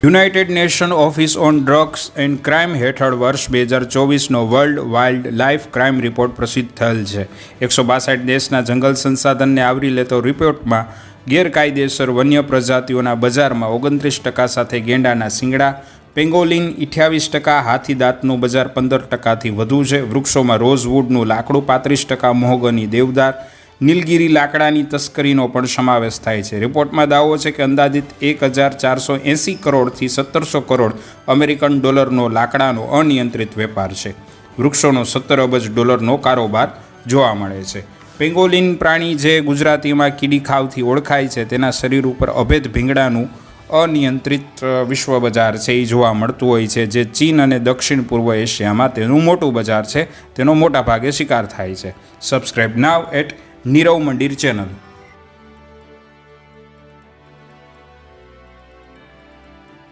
United Nation Office on Drugs and Crime હેઠળ વર્ષ 2024નો world wildlife crime report પ્રસિદ્ધ થયેલ છે. 162 દેશના જંગલ સંસાધનને આવરી લેતો રિપોર્ટમાં ગેરકાયદેસર વન્ય પ્રજાતિઓના બજારમાં 29% સાથે ગેંડાના શિંગડા, પેંગોલિન 28%, હાથી દાંતનું બજાર 15%થી વધુ છે. વૃક્ષોમાં રોઝવુડનું લાકડું 35%, મહોગની, દેવદાર, નીલગિરી લાકડાની તસ્કરીનો પણ સમાવેશ થાય છે. રિપોર્ટમાં દાવો છે કે અંદાજિત 1480 કરોડથી 1700 કરોડ અમેરિકન ડોલરનો લાકડાનો અનિયંત્રિત વેપાર છે. વૃક્ષોનો 17 અબજ ડોલરનો કારોબાર જોવા મળે છે. પેંગોલિન પ્રાણી, જે ગુજરાતીમાં કીડીખાવથી ઓળખાય છે, તેના શરીર ઉપર અભેદ ભીંગડાનું અનિયંત્રિત વિશ્વ બજાર છે એ જોવા મળતું હોય છે, જે ચીન અને દક્ષિણ પૂર્વ એશિયામાં તેનું મોટું બજાર છે. તેનો મોટા ભાગે શિકાર થાય છે. સબસ્ક્રાઇબ નાવ એટ નીરવ મંદિર ચેનલ.